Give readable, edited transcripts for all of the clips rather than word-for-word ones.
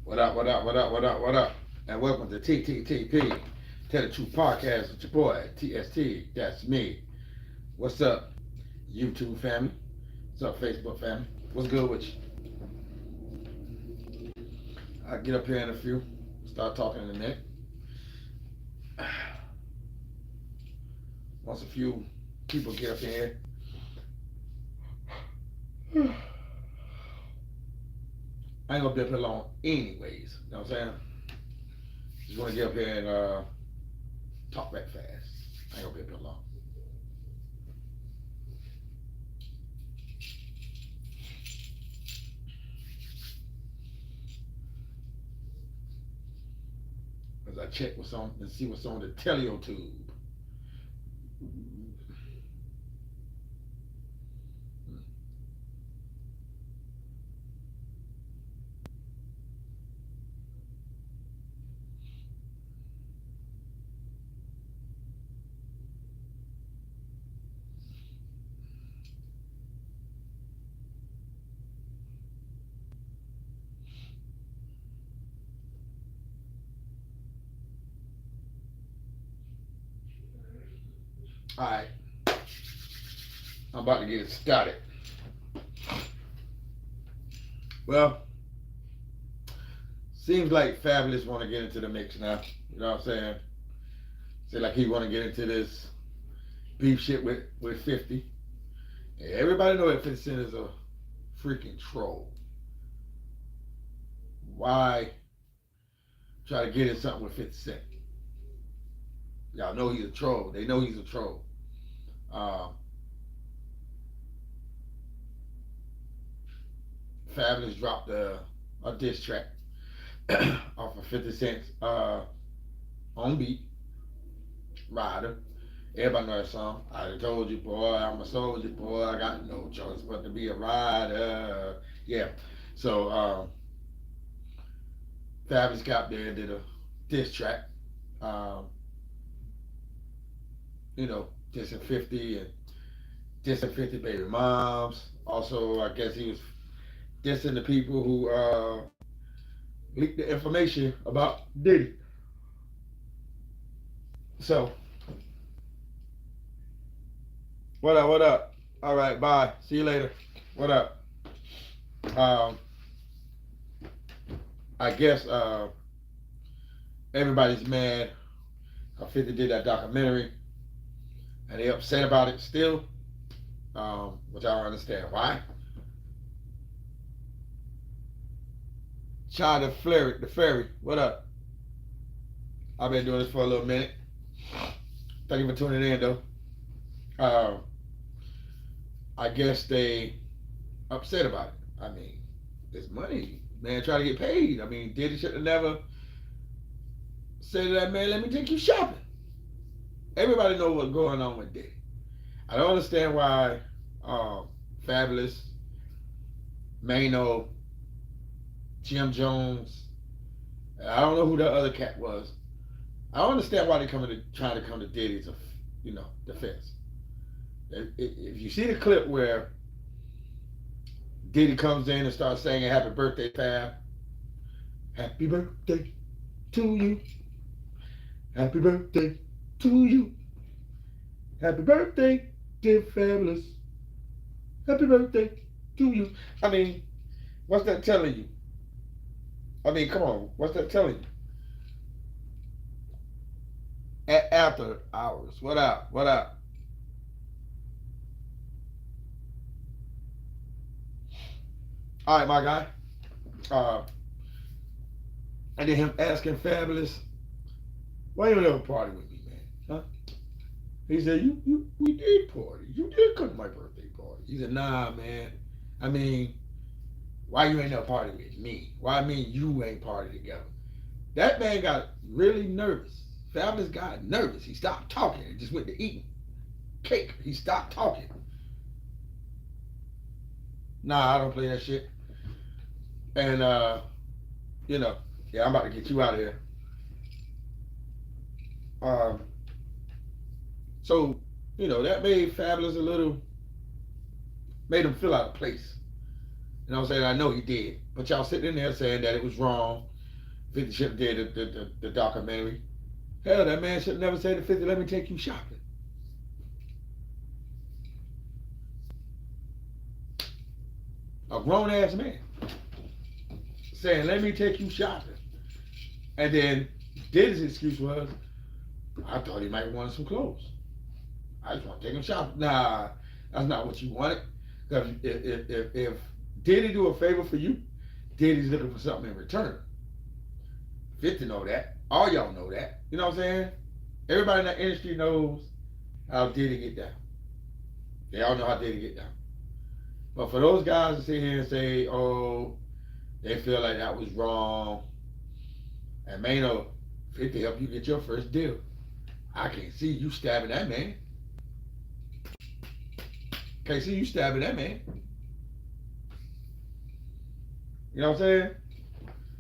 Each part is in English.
What up, what up, what up, what up, what up? And welcome to TTTP, Tell the Truth Podcast with your boy, TST. That's me. What's up, YouTube family? What's up, Facebook family? What's good with you? I'll get up here in a few, start talking in a minute. Once a few people get up here, I ain't gonna be up here long anyways. You know what I'm saying? Just wanna get up here and talk back fast. I ain't gonna be up here long. As I check what's on and see what's on the teleotube. All right, I'm about to get it started. Well, seems like Fabulous want to get into the mix now. You know what I'm saying? Say like he want to get into this beef shit with 50. And everybody know that 50 Cent is a freaking troll. Why try to get in something with 50 Cent? Y'all know he's a troll. They know he's a troll. Fabulous dropped a diss track off of 50 Cent's on beat, Rider. Everybody know that song. I done told you, boy, I'm a soldier, boy. I got no choice but to be a rider. Yeah. So Fabulous got there and did a diss track. You know, dissing 50 and dissing 50 baby moms. Also, I guess he was dissing the people who leaked the information about Diddy. So, what up, what up? All right, bye. See you later. What up? I guess everybody's mad how 50 did that documentary, and they upset about it still, which I don't understand why. Chai the Fairy, what up? I've been doing this for a little minute. Thank you for tuning in, though. I guess they upset about it. I mean, it's money. Man, try to get paid. I mean, Diddy should have never said to that man, let me take you shopping. Everybody know what's going on with Diddy. I don't understand why Fabulous, Mano, Jim Jones, I don't know who the other cat was. I don't understand why they trying to come to Diddy's, defense. If you see the clip where Diddy comes in and starts saying happy birthday, Fab, happy birthday to you, happy birthday to you, happy birthday, dear Fabulous, happy birthday to you. I mean, what's that telling you? I mean, come on, what's that telling you? After hours, what up? What up? All right, my guy. And then him asking Fabulous, why you never party with me, man? Huh? He said, we did party. You did come to my birthday party. He said, nah, man. I mean, why you ain't never party with me? Why I mean you ain't party together? That man got really nervous. Fabulous got nervous. He stopped talking and just went to eating cake. He stopped talking. Nah, I don't play that shit. And I'm about to get you out of here. So, that made Fabulous made him feel out of place. You know what I'm saying? I know he did. But y'all sitting in there saying that it was wrong 50 should have did the documentary. Hell, that man should have never said to 50, let me take you shopping. A grown ass man saying, let me take you shopping. And then Diddy's excuse was, I thought he might want some clothes. I just want to take him shopping. Nah, that's not what you wanted. Because if Diddy do a favor for you, Diddy's looking for something in return. 50 know that. All y'all know that. You know what I'm saying? Everybody in that industry knows how Diddy get down. They all know how Diddy get down. But for those guys to sit here and say, oh, they feel like that was wrong, and Mano, 50 help you get your first deal. I can't see you stabbing that man. Can't see you stabbing that man. You know what I'm saying?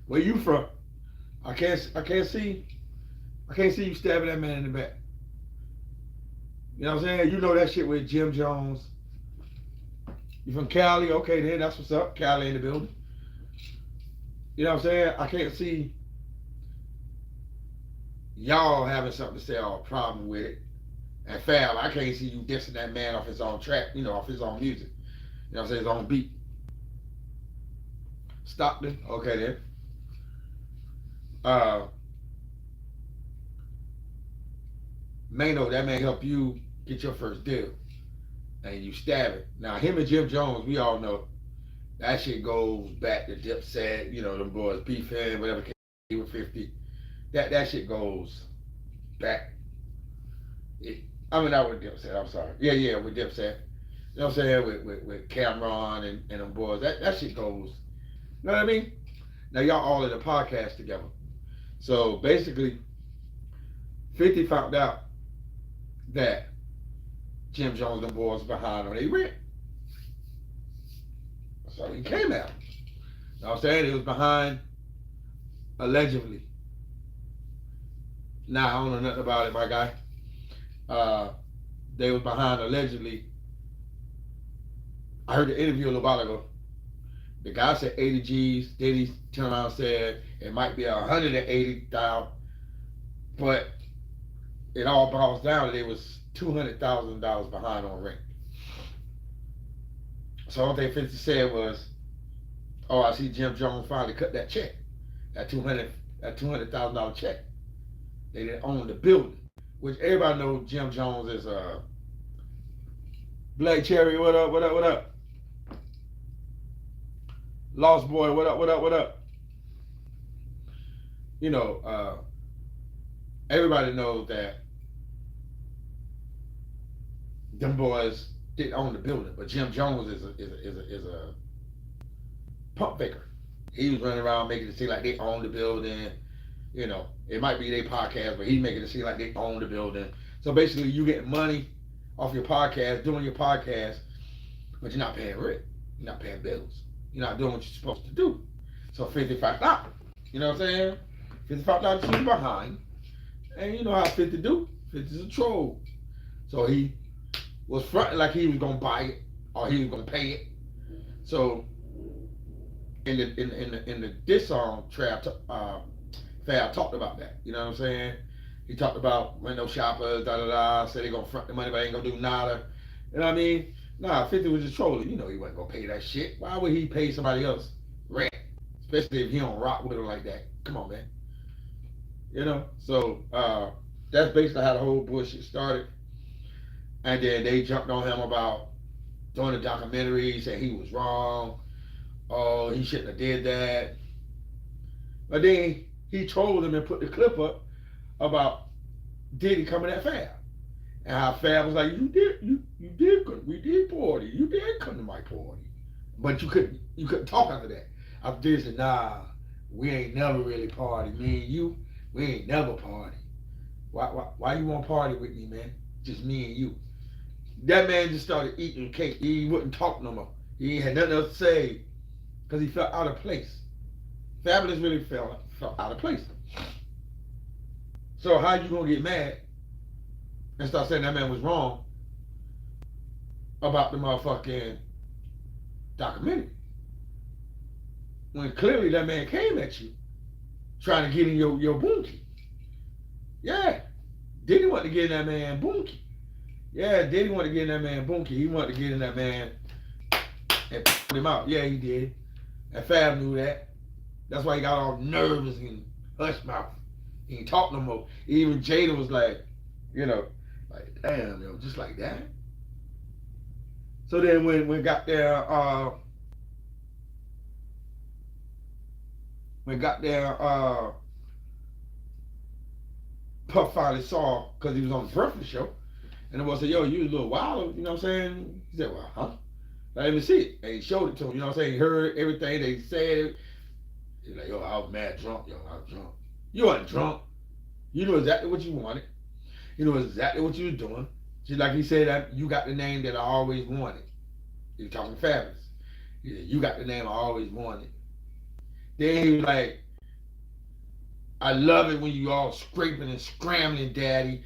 Where you from? I can't see you stabbing that man in the back. You know what I'm saying? You know that shit with Jim Jones. You from Cali? Okay, then that's what's up. Cali in the building. You know what I'm saying? I can't see y'all having something to say or a problem with it. And Fab, I can't see you dissing that man off his own track, off his own music. You know what I'm saying? His own beat. Stockton? Okay then. Mano, that man help you get your first deal. And you stab it. Now, him and Jim Jones, we all know that shit goes back to Dipset, them boys beefing, whatever came with 50. That shit goes back. Not with Dipset, I'm sorry. Yeah, with Dipset. You know what I'm saying? With Cameron and them boys. That shit goes, you know what I mean? Now, y'all all in a podcast together. So, basically, 50 found out that Jim Jones and them boys behind on their rent. So he came out. You know what I'm saying? He was behind allegedly. Now, I don't know nothing about it, my guy. They was behind allegedly. I heard the interview a little while ago. The guy said 80 G's. Diddy turned around and said it might be 180,000, but it all boils down that it was $200,000 behind on rent. So all they 50 said was, "Oh, I see Jim Jones finally cut that check, that $200,000 check. They didn't own the building, which everybody knows Jim Jones is Black Cherry. What up? What up? What up? Lost Boy. What up? What up? What up? Everybody knows that them boys didn't own the building, but Jim Jones is a pump faker. He was running around making it seem like they own the building. It might be their podcast, but he's making it seem like they own the building. So basically, you get money off your podcast, doing your podcast, but you're not paying rent. You're not paying bills. You're not doing what you're supposed to do. So $55. You know what I'm saying? $55 to be behind. And you know how 50 do. 50's a troll. So he was fronting like he was gonna buy it or he was gonna pay it. So in the diss song, Fab talked about that. You know what I'm saying? He talked about window shoppers, said they gonna front the money but ain't gonna do nada. You know what I mean? Nah, 50 was just trolling. He wasn't gonna pay that shit. Why would he pay somebody else rent? Especially if he don't rock with him like that. Come on, man. So that's basically how the whole bullshit started. And then they jumped on him about doing the documentary, saying he was wrong. Oh, he shouldn't have did that. But then he trolled him and put the clip up about Diddy coming at Fab. And how Fab was like, we did party. You did come to my party. But you couldn't talk after that. After Diddy said, nah, we ain't never really party. Me and you, we ain't never party. Why you want to party with me, man? Just me and you. That man just started eating cake. He wouldn't talk no more. He had nothing else to say because he felt out of place. Fabulous really felt out of place. So how you gonna get mad and start saying that man was wrong about the motherfucking documentary when clearly that man came at you trying to get in your bunkie. Yeah. Diddy wanted to get in that man bunkie. Yeah, Diddy wanted to get in that man bunkie. He wanted to get in that man and put him out. Yeah, he did. And Fab knew that. That's why he got all nervous and hush mouth. He ain't talk no more. Even Jada was like, like, damn, just like that. So then when got there, Puff finally saw, because he was on the Breakfast Show, and the boy said, yo, you was a little wild, you know what I'm saying? He said, well, huh? I didn't even see it. And he showed it to him, you know what I'm saying? He heard everything they said. He's like, yo, I was mad drunk, I was drunk. You wasn't drunk. You knew exactly what you wanted. You knew exactly what you was doing. Just like he said, that you got the name that I always wanted. He was talking Fabulous. He said, you got the name I always wanted. Then he was like, I love it when you all scraping and scrambling, Daddy.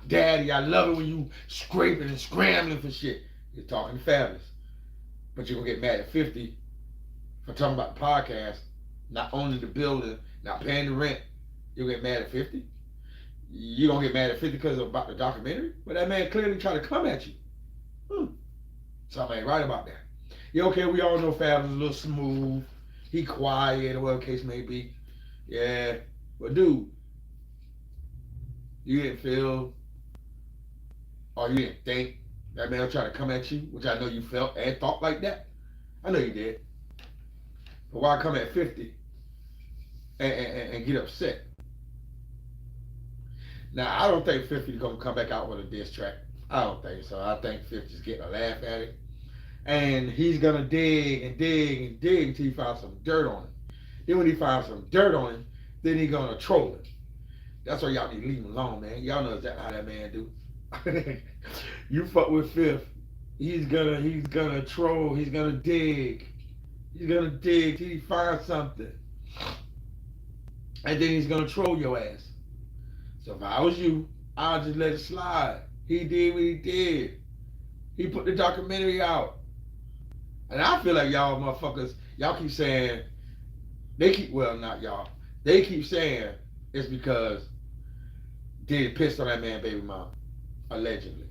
Daddy, I love it when you scraping and scrambling for shit. He's talking Fabulous. But you're going to get mad at 50 for talking about the podcast, not owning the building, not paying the rent. You'll get mad at 50? You're going to get mad at 50 because about the documentary? But that man clearly tried to come at you. Something ain't right about that. Yeah, okay, we all know Fab was a little smooth. He quiet or whatever the case may be. Yeah. But dude, you didn't feel or you didn't think that man was trying to come at you, which I know you felt and thought like that. I know you did. But why come at 50 and get upset? Now, I don't think 50 is going to come back out with a diss track. I don't think so. I think 50's getting a laugh at it. And he's going to dig and dig and dig until he finds some dirt on him. Then when he finds some dirt on him, then he's going to troll him. That's why y'all need to leave him alone, man. Y'all know exactly how that man do. You fuck with Fifth, he's gonna troll, he's gonna dig. He's gonna dig till he finds something. And then he's gonna troll your ass. So if I was you, I'd just let it slide. He did what he did. He put the documentary out. And I feel like y'all motherfuckers, y'all keep saying, not y'all, they keep saying it's because Diddy pissed on that man baby mom. Allegedly.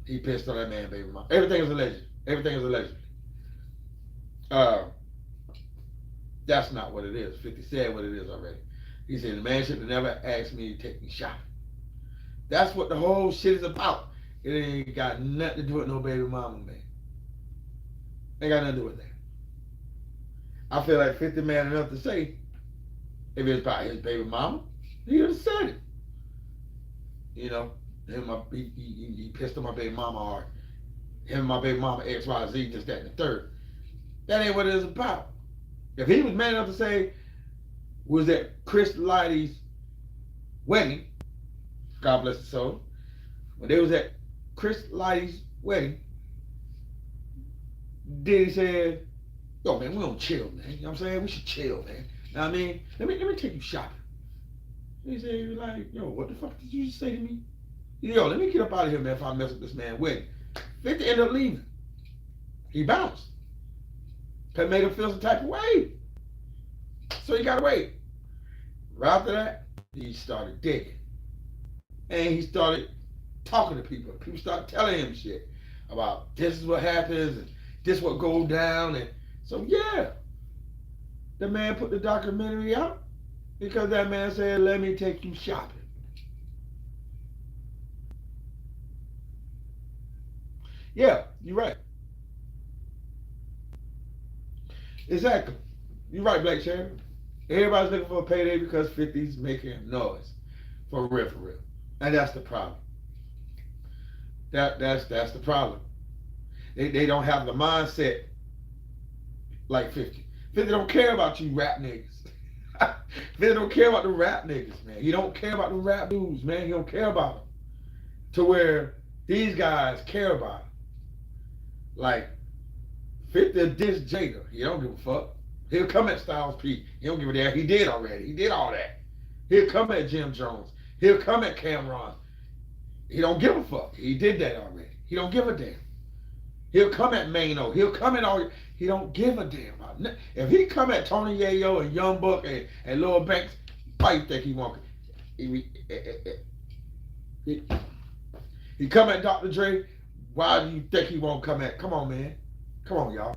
He pissed on that man baby mom. Everything is alleged. Everything is allegedly. That's not what it is. 50 said what it is already. He said the man should have never asked me to take me shopping. That's what the whole shit is about. It ain't got nothing to do with no baby mama, man. Ain't got nothing to do with that. I feel like 50 man enough to say if it's about his baby mama, he would have said it. You know, he pissed on my baby mama, or him and my baby mama XYZ, just that and the third. That ain't what it is about. If he was man enough to say, was at Chris Lighty's wedding, God bless his soul, when they was at Chris Lighty's wedding, Diddy said, yo man, we don't chill, man. You know what I'm saying? We should chill, man. Know what I mean? Let me take you shopping. He said, like, yo, what the fuck did you just say to me? Yo, let me get up out of here, man, if I mess with this man's wedding. 50 ended up leaving. He bounced. That made him feel some type of way. So he got away. Right after that, he started digging. And he started talking to people. People started telling him shit about this is what happens and this what goes down. And so, yeah, the man put the documentary out because that man said, let me take you shopping. Yeah, you're right. Exactly. You're right, Black Cherry. Everybody's looking for a payday because 50's making noise. For real, for real. And that's the problem. That's the problem. They don't have the mindset like 50. 50 don't care about you rap niggas. 50 don't care about the rap niggas, man. He don't care about the rap dudes, man. He don't care about them. To where these guys care about him. Like, 50 diss Jada. He don't give a fuck. He'll come at Styles P. He don't give a damn. He did already. He did all that. He'll come at Jim Jones. He'll come at Cameron. He don't give a fuck. He did that already. He don't give a damn. He'll come at Mano. He'll come at all. He don't give a damn about nothing. If he come at Tony Yayo and Young Buck and Lil Banks, why you think he won't? He come at Dr. Dre. Why do you think he won't come at? Come on, man. Come on, y'all.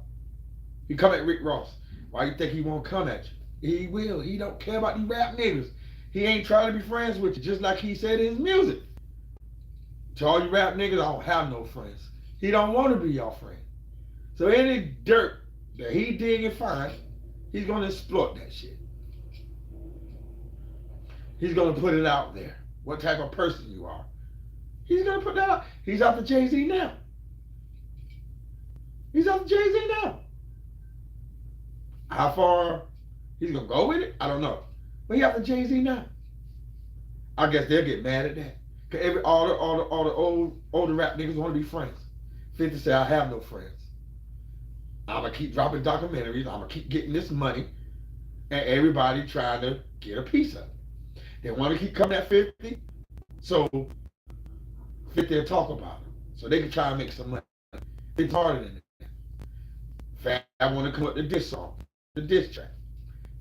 He come at Rick Ross. Why you think he won't come at you? He will. He don't care about these rap niggas. He ain't trying to be friends with you, just like he said in his music. To all you rap niggas, I don't have no friends. He don't want to be your friend. So any dirt that he dig and find, he's gonna exploit that shit. He's gonna put it out there. What type of person you are. He's gonna put that out. He's after Jay-Z now. He's after Jay-Z now. How far he's gonna go with it, I don't know. But he after Jay-Z now. I guess they'll get mad at that. Cause all the older rap niggas want to be friends. 50 say, I have no friends. I'm gonna keep dropping documentaries. I'm gonna keep getting this money, and everybody trying to get a piece of it. They want to keep coming at 50, so 50 will talk about it, so they can try and make some money. It's harder than that. I want to come up with the diss song, the diss track.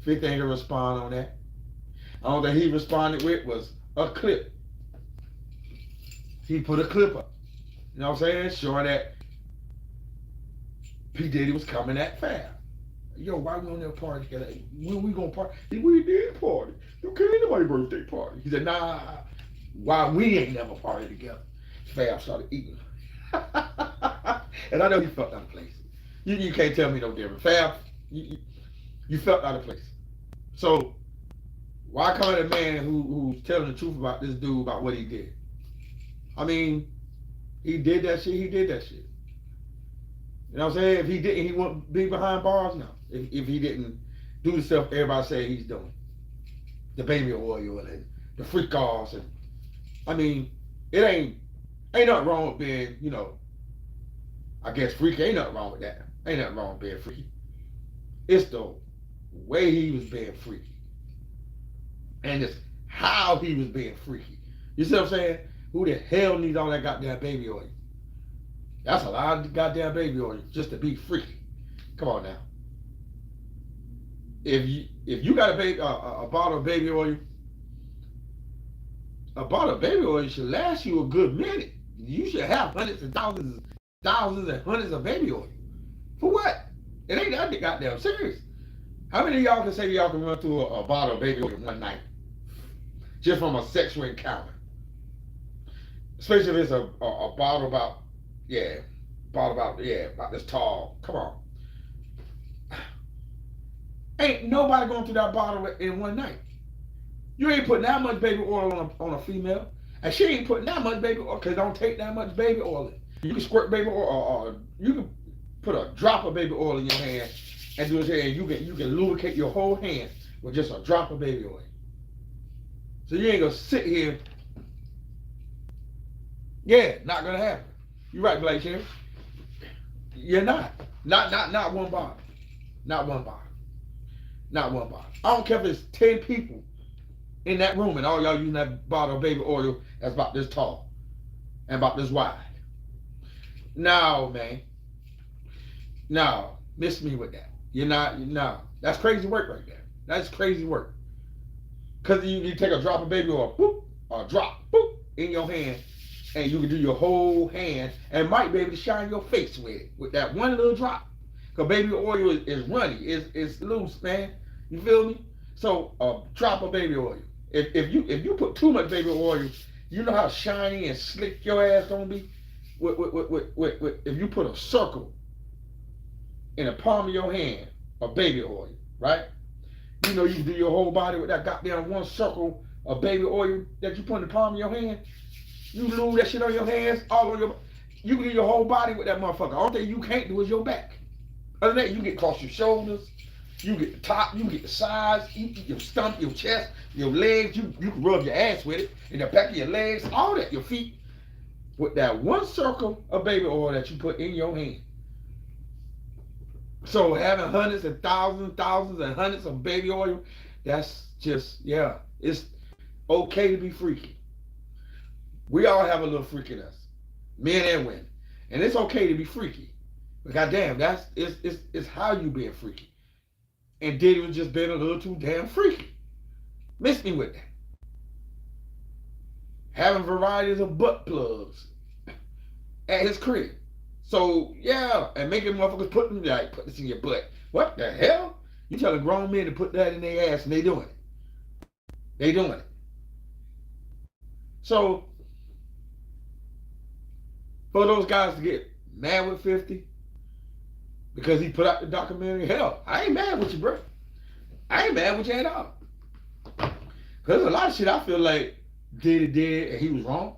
50 ain't gonna respond on that. All that he responded with was a clip. He put a clip up. You know what I'm saying? Showing that P. Diddy was coming at Fab. Yo, why we on that party together? When we gonna party? We did party. You can't nobody birthday party. He said, nah, why we ain't never party together? Fab started eating. And I know he felt out of place. You can't tell me no different. Fab, you felt out of place. So why come at a man who's telling the truth about this dude about what he did? I mean, he did that shit. He did that shit. You know what I'm saying? If he didn't, he wouldn't be behind bars now. If he didn't do the stuff everybody say he's doing, the baby oil and the freak offs, and I mean, it ain't nothing wrong with being, you know, I guess freaky. Ain't nothing wrong with that. Ain't nothing wrong with being freaky. It's the way he was being freaky, and it's how he was being freaky. You see what I'm saying? Who the hell needs all that goddamn baby oil? That's a lot of goddamn baby oil just to be freaky. Come on now. If you got a bottle of baby oil, a bottle of baby oil should last you a good minute. You should have hundreds and thousands and hundreds of baby oil. For what? It ain't that goddamn serious. How many of y'all can say y'all can run through a bottle of baby oil in one night? Just from a sexual encounter. Especially if it's a bottle about this tall. Come on. Ain't nobody going through that bottle in one night. You ain't putting that much baby oil on a female. And she ain't putting that much baby oil because it don't take that much baby oil in. You can squirt baby oil or you can put a drop of baby oil in your hand and do it here, and you can lubricate your whole hand with just a drop of baby oil. So you ain't gonna sit here. Yeah, not gonna happen. You're right, Blake Sherry. You're not. Not one bottle. Not one bottle. Not one bottle. I don't care if it's 10 people in that room and all y'all using that bottle of baby oil that's about this tall and about this wide. No, man. No, miss me with that. No. That's crazy work right there. That's crazy work. Because you take a drop of baby oil, boop, or a drop, boop, in your hand, and you can do your whole hand and might be able to shine your face with that one little drop. Because baby oil is runny, it's loose, man. You feel me? So a drop of baby oil. If you put too much baby oil, you know how shiny and slick your ass gonna be? If you put a circle in the palm of your hand of baby oil, right? You know you can do your whole body with that goddamn one circle of baby oil that you put in the palm of your hand. You lube that shit on your hands, all on your. You can do your whole body with that motherfucker. All thing you can't do is your back. Other than that, you get across your shoulders, you get the top, you get the sides, your stomach, your chest, your legs. You can rub your ass with it, in the back of your legs, all that, your feet, with that one circle of baby oil that you put in your hand. So having hundreds and thousands and hundreds of baby oil, that's just, yeah, it's okay to be freaky. We all have a little freak in us, men and women. And it's okay to be freaky. But goddamn, it's how you being freaky. And Diddy was just being a little too damn freaky. Miss me with that. Having varieties of butt plugs at his crib. So yeah, and making motherfuckers put them like put this in your butt. What the hell? You telling grown men to put that in their ass and they doing it. They doing it. So for those guys to get mad with 50 because he put out the documentary, hell, I ain't mad with you, bro. I ain't mad with you at all. Because a lot of shit I feel like did and he was wrong.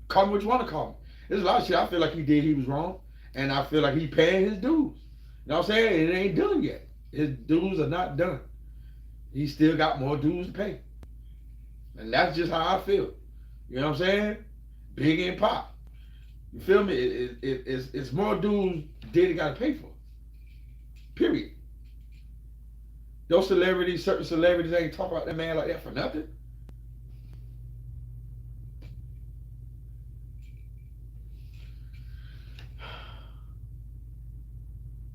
Call me what you want to call me. There's a lot of shit I feel like he was wrong. And I feel like he paying his dues. You know what I'm saying? It ain't done yet. His dues are not done. He still got more dues to pay. And that's just how I feel. You know what I'm saying? Big and Pop. You feel me? It's more dues Diddy got to pay for. Period. Those celebrities, certain celebrities ain't talk about that man like that for nothing.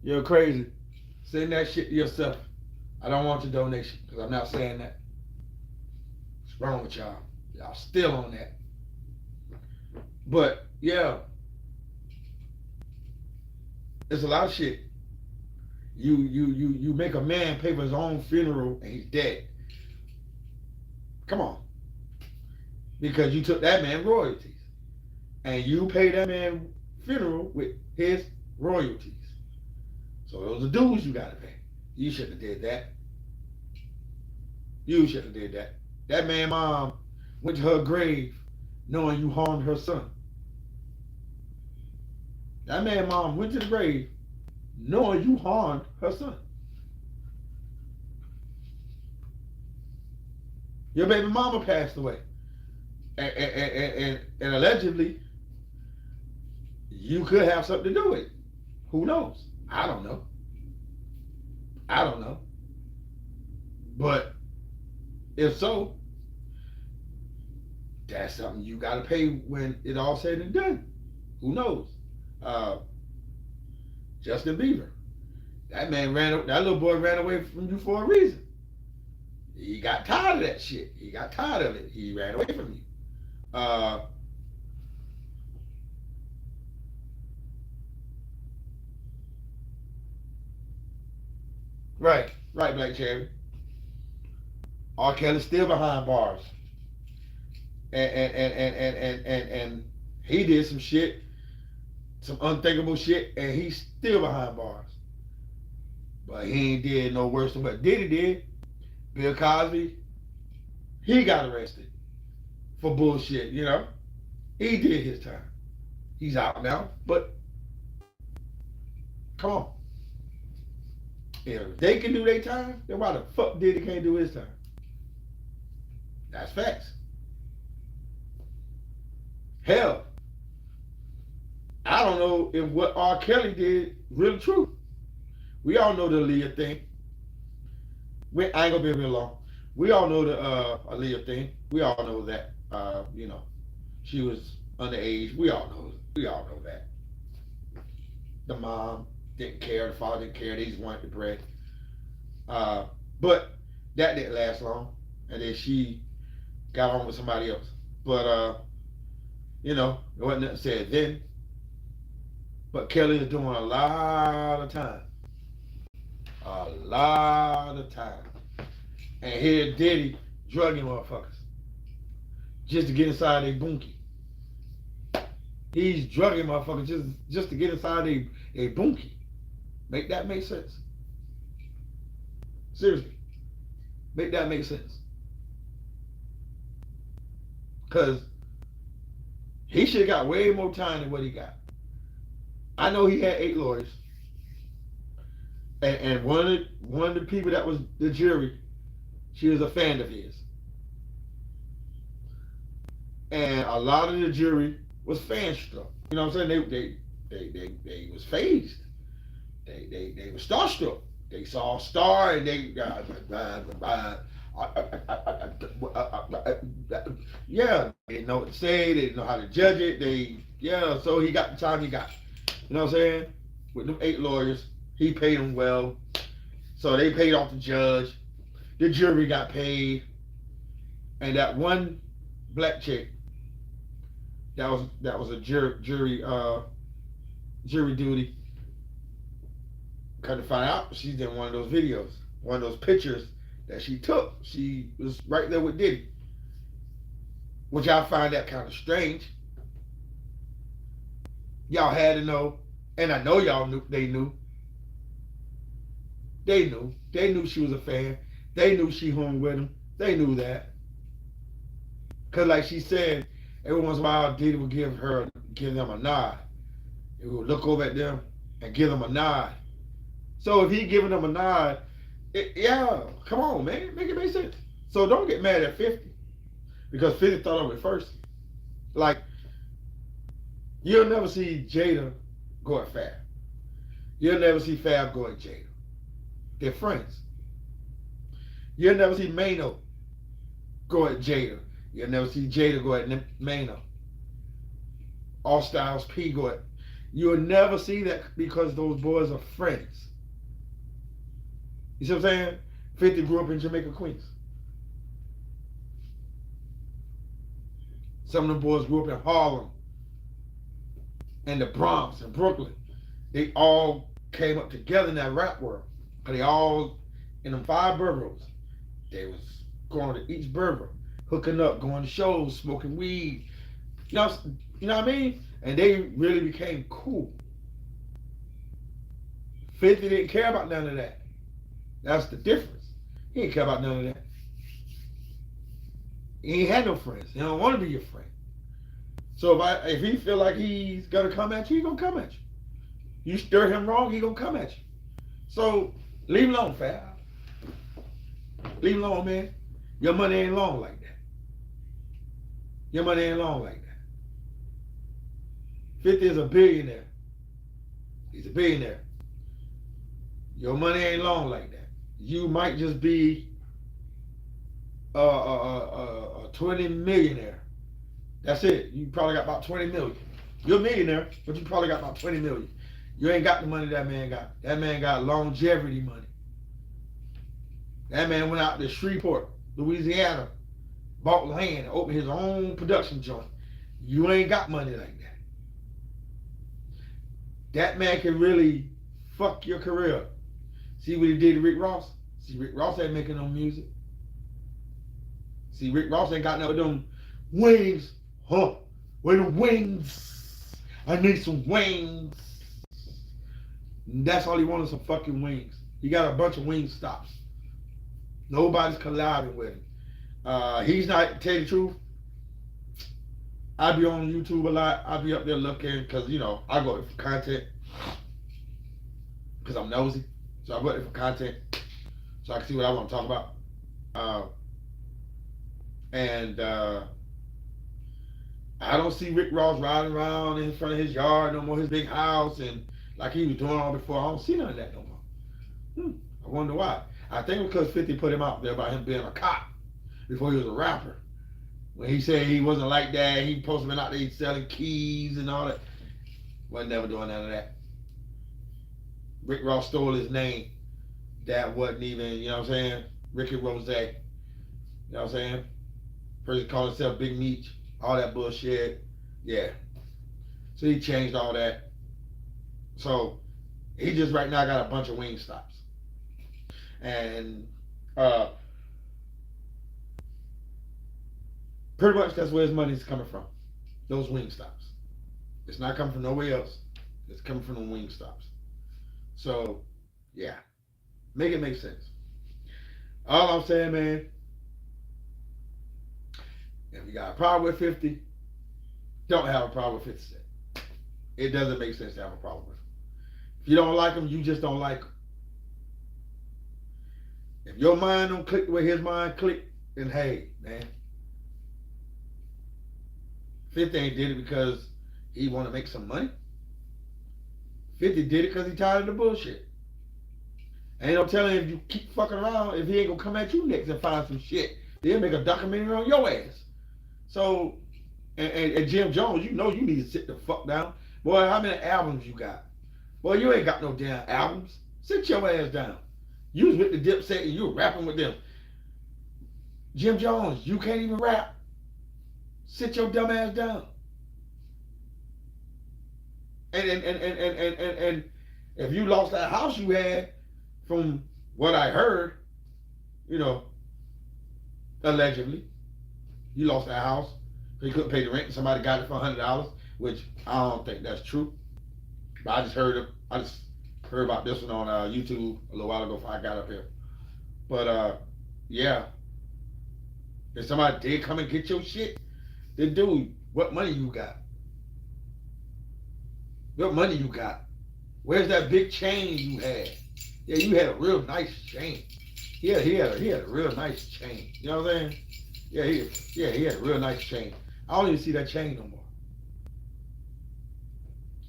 You're crazy. Send that shit to yourself. I don't want your donation because I'm not saying that. What's wrong with y'all? Y'all still on that. But yeah, it's a lot of shit. You make a man pay for his own funeral and he's dead. Come on. Because you took that man royalties. And you paid that man funeral with his royalties. So those are dues you gotta pay. You shouldn't have did that. You shouldn't have did that. That man mom went to her grave knowing you harmed her son. That man mom went to the grave knowing you harmed her son. Your baby mama passed away. And allegedly, you could have something to do with it. Who knows? I don't know. I don't know. But if so, that's something you got to pay when it all said and done. Who knows? Justin Bieber. That little boy ran away from you for a reason. He got tired of that shit. He got tired of it. He ran away from you. Right, Black Cherry. R. Kelly's still behind bars. And he did some shit, some unthinkable shit, and he's still behind bars. But he ain't did no worse than what Diddy did. Bill Cosby, he got arrested for bullshit, you know. He did his time. He's out now, but come on. If they can do their time, then why the fuck Diddy can't do his time? That's facts. Hell, I don't know if what R. Kelly did really true. We all know the Aaliyah thing. I ain't gonna be real long. We all know the Aaliyah thing. We all know that. You know, she was underage. We all know that. The mom didn't care. The father didn't care. They just wanted the bread. But that didn't last long. And then she got on with somebody else. But you know, there wasn't nothing said then. But Kelly is doing a lot of time. A lot of time. And here Diddy drugging motherfuckers. Just to get inside their bunkie. He's drugging motherfuckers just to get inside a bunkie. Make that make sense? Seriously. Make that make sense. Because he should have got way more time than what he got. I know he had 8 lawyers. And one of the people that was the jury, she was a fan of his. And a lot of the jury was fan struck. You know what I'm saying? They was phased. They were starstruck. They saw a star and they yeah, they didn't know what to say, they didn't know how to judge it. So he got the time he got. You know what I'm saying? With them 8 lawyers, he paid them well. So they paid off the judge. The jury got paid. And that one black chick, that was a jury duty. Come to find out, she's in one of those videos, one of those pictures that she took. She was right there with Diddy, which I find that kind of strange. Y'all had to know, and I know y'all knew. They knew. They knew. They knew she was a fan. They knew she hung with him. They knew that. Cause like she said, every once in a while Diddy would give them a nod. He would look over at them and give them a nod. So if he giving them a nod, yeah, come on, man, make it make sense. So don't get mad at 50, because 50 thought of it first. Like, you'll never see Jada go at Fab. You'll never see Fab go at Jada. They're friends. You'll never see Mano go at Jada. You'll never see Jada go at Mano. All Styles P go at. You'll never see that because those boys are friends. You see what I'm saying? 50 grew up in Jamaica, Queens. Some of them boys grew up in Harlem and the Bronx and Brooklyn. They all came up together in that rap world. Cause they all, in them 5 boroughs, they was going to each borough, hooking up, going to shows, smoking weed. You know what I mean? And they really became cool. 50 didn't care about none of that. That's the difference. He didn't care about none of that. He ain't had no friends. He don't want to be your friend. So if he feel like he's gonna come at you, he gonna come at you. You stir him wrong, he gonna come at you. So leave him alone, Fab. Leave him alone, man. Your money ain't long like that. Your money ain't long like that. 50 is a billionaire. He's a billionaire. Your money ain't long like that. You might just be a 20 millionaire. That's it. You probably got about 20 million. You're a millionaire, but you probably got about 20 million. You ain't got the money that man got. That man got longevity money. That man went out to Shreveport, Louisiana, bought land, opened his own production joint. You ain't got money like that. That man can really fuck your career up. See what he did to Rick Ross? See, Rick Ross ain't making no music. See, Rick Ross ain't got no them wings. Huh? Where the wings? I need some wings. And that's all he wanted, some fucking wings. He got a bunch of wing stops. Nobody's collabing with him. He's not, to tell you the truth, I be on YouTube a lot. I be up there looking because, you know, I go there for content because I'm nosy. So I go there for content so I can see what I want to talk about. I don't see Rick Ross riding around in front of his yard no more, his big house, and like he was doing all before. I don't see none of that no more. I wonder why. I think because 50 put him out there about him being a cop before he was a rapper. When he said he wasn't like that, he supposed to been out there selling keys and all that. Wasn't never doing none of that. Rick Ross stole his name. That wasn't even, you know what I'm saying? Ricky Rose. You know what I'm saying? Person called himself Big Meech. All that bullshit. Yeah. So he changed all that. So he just right now got a bunch of wing stops. And pretty much that's where his money's coming from. Those wing stops. It's not coming from nowhere else. It's coming from the wing stops. So, yeah. Make it make sense. All I'm saying, man, if you got a problem with 50, don't have a problem with 50 Cent. It doesn't make sense to have a problem with him. If you don't like him, you just don't like him. If your mind don't click the way his mind click, then hey, man. 50 ain't did it because he want to make some money. 50 did it because he tired of the bullshit. Ain't no telling if you keep fucking around, if he ain't gonna come at you next and find some shit. They'll make a documentary on your ass. So, and Jim Jones, you know you need to sit the fuck down. Boy, how many albums you got? Boy, you ain't got no damn albums. Sit your ass down. You was with the Dipset and you were rapping with them. Jim Jones, you can't even rap. Sit your dumb ass down. And if you lost that house you had, from what I heard, you know, allegedly, you lost that house because you couldn't pay the rent and somebody got it for $100, which I don't think that's true. But I just heard about this one on YouTube a little while ago before I got up here. But yeah, if somebody did come and get your shit, then dude, what money you got? What money you got? Where's that big chain you had? Yeah, you had a real nice chain. Yeah, he had a real nice chain. You know what I'm saying? Yeah, he had a real nice chain. I don't even see that chain no more.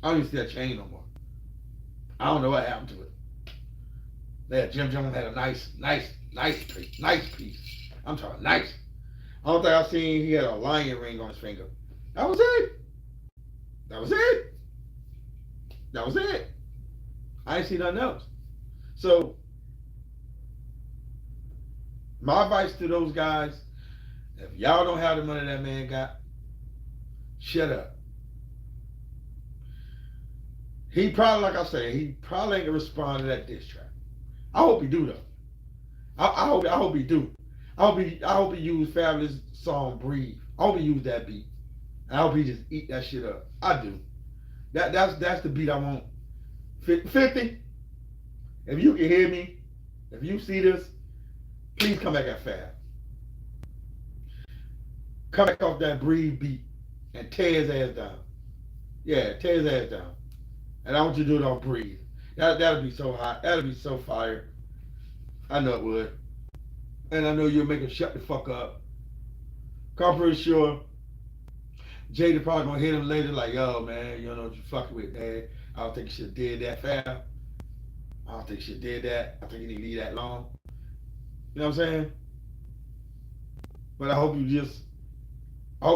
I don't even see that chain no more. I don't know what happened to it. Yeah, Jim Jones had a nice piece. I'm talking nice. I don't think I seen he had a lion ring on his finger. That was it. That was it. That was it. I ain't seen nothing else. So my advice to those guys, if y'all don't have the money that man got, shut up. He probably, like I say, he probably ain't gonna respond to that diss track. I hope he do though. I hope he do. I hope he use Fabolous song "Breathe." I hope he use that beat. And I hope he just eat that shit up. I do. That's the beat I want. 50. If you can hear me, if you see this, please come back at Fab. Come back off that "Breathe" beat and tear his ass down. Yeah, tear his ass down. And I want you to do it on "Breathe." That'll be so hot. That'll be so fire. I know it would. And I know you'll make him shut the fuck up. I'm pretty sure Jada probably gonna hit him later like, yo, man, you know what you fucking with, man. I don't think you should have did that, Fab. I don't think you should have did that. I think you need to leave that long. You know what I'm saying? But I hope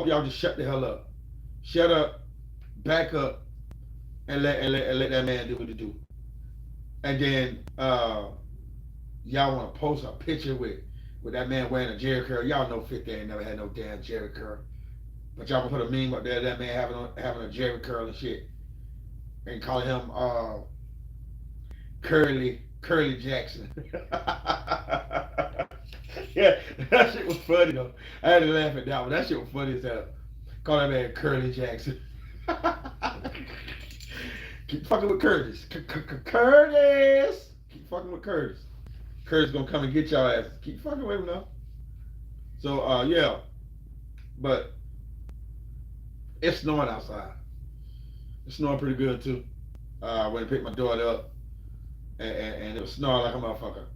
y'all just shut the hell up. Shut up, back up, and let that man do what he do. And then y'all want to post a picture with that man wearing a Jerry curl. Y'all know 50 ain't never had no damn Jerry curl. But y'all gonna put a meme up there, that man having a Jerry curl and shit, and calling him Curly Jackson. Yeah, that shit was funny though. I had to laugh at that one. That shit was funny as hell. Call that man Curly Jackson. Keep fucking with Curtis. Curtis. Keep fucking with Curtis. Curtis gonna come and get y'all ass. Keep fucking with him now. So yeah, but it's snowing outside. It's snowing pretty good too. I went and picked my daughter up, and it was snowing like a motherfucker.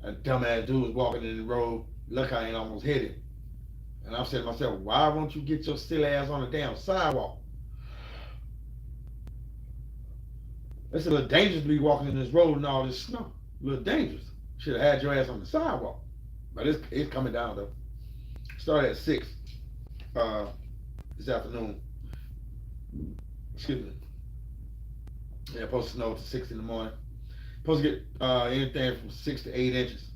A dumbass dude was walking in the road. Look, I ain't almost hit him. And I'm saying to myself, why won't you get your silly ass on the damn sidewalk? It's a little dangerous to be walking in this road and all this snow. A little dangerous. Should have had your ass on the sidewalk. But it's coming down though. Started at 6 this afternoon. Excuse me. Yeah, supposed to snow to 6 in the morning. Supposed to get anything from 6 to 8 inches.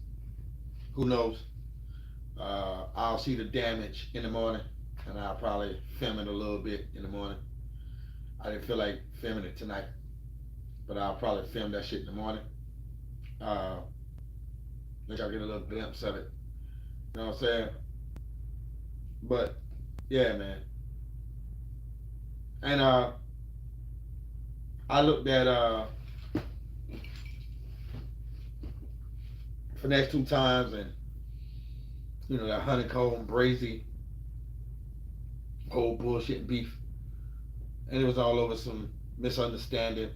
Who knows? I'll see the damage in the morning, and I'll probably film it a little bit in the morning. I didn't feel like filming it tonight, but I'll probably film that shit in the morning. Let y'all get a little glimpse of it. You know what I'm saying? But yeah, man. And I looked at Finesse 2 Times, and you know that Honeycomb Brazy old bullshit beef, and it was all over some misunderstanding.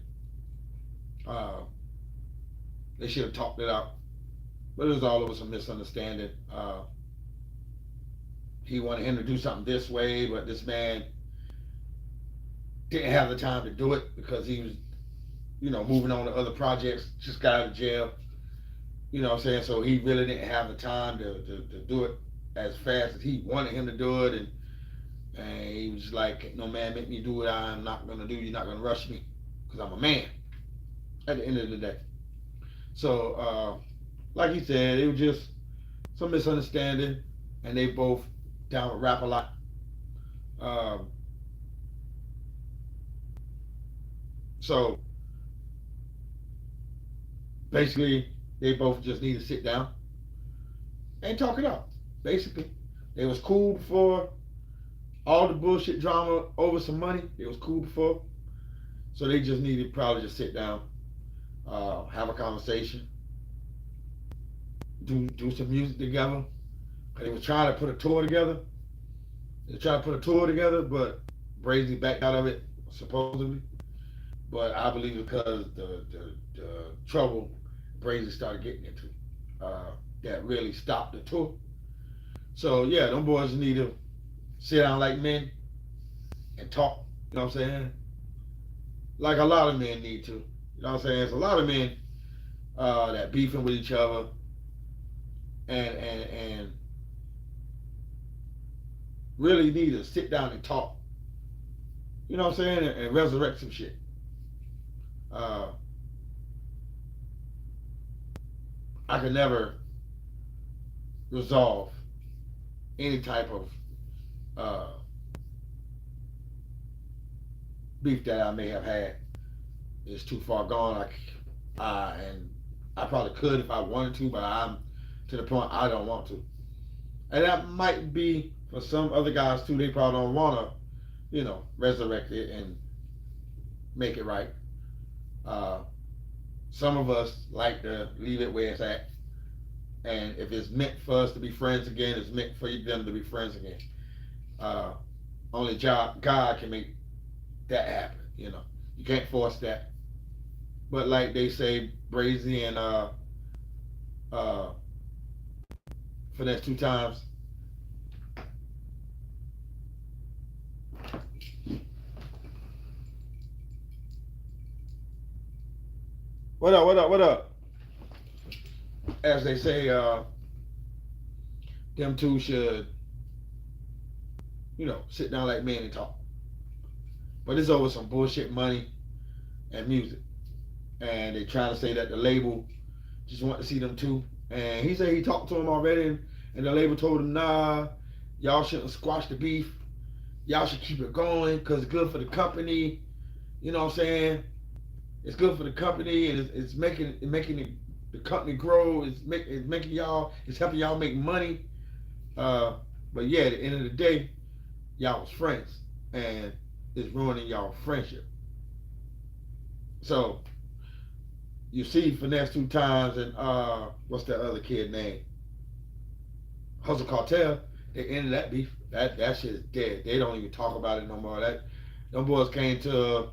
They should have talked it out, but it was all over some misunderstanding. He wanted him to do something this way, but this man didn't have the time to do it because he was, you know, moving on to other projects, just got out of jail. You know what I'm saying? So he really didn't have the time to do it as fast as he wanted him to do it. And, And he was just like, no man make me do what I'm not gonna do. You're not gonna rush me, cause I'm a man. At the end of the day. So, like he said, it was just some misunderstanding, and they both down with rap a lot. Um, so basically, they both just need to sit down and talk it out. Basically, they was cool before all the bullshit drama over some money. It was cool before, so they just needed to probably just sit down, have a conversation, do some music together. Cause they was trying to put a tour together. They tried to put a tour together, but Brazy backed out of it supposedly. But I believe because the trouble Brazy started getting into, that really stopped the tour. So yeah, them boys need to sit down like men and talk. You know what I'm saying? Like a lot of men need to. You know what I'm saying? It's a lot of men that beefing with each other and really need to sit down and talk. You know what I'm saying? And resurrect some shit. Uh, I could never resolve any type of uh, beef that I may have had. It's too far gone. And I probably could if I wanted to, but I'm to the point I don't want to. And that might be for some other guys too. They probably don't want to, resurrect it and make it right. Uh, some of us like to leave it where it's at. And if it's meant for us to be friends again, it's meant for them to be friends again. Uh, only God can make that happen. You can't force that. But like they say, Brazy and uh, Finesse 2 Times. What up? What up? What up? As they say, them two should, sit down like men and talk. But it's over some bullshit money and music. And they trying to say that the label just want to see them two. And he said he talked to him already, and the label told him, nah, y'all shouldn't squash the beef. Y'all should keep it going because it's good for the company. You know what I'm saying? It's good for the company, and it's making the company grow. It's making y'all. It's helping y'all make money. But yeah, at the end of the day, y'all was friends, and it's ruining y'all friendship. So you see Finesse 2 Times and what's that other kid name? Hustle Cartel. They ended that beef. That shit is dead. They don't even talk about it no more. Them boys came to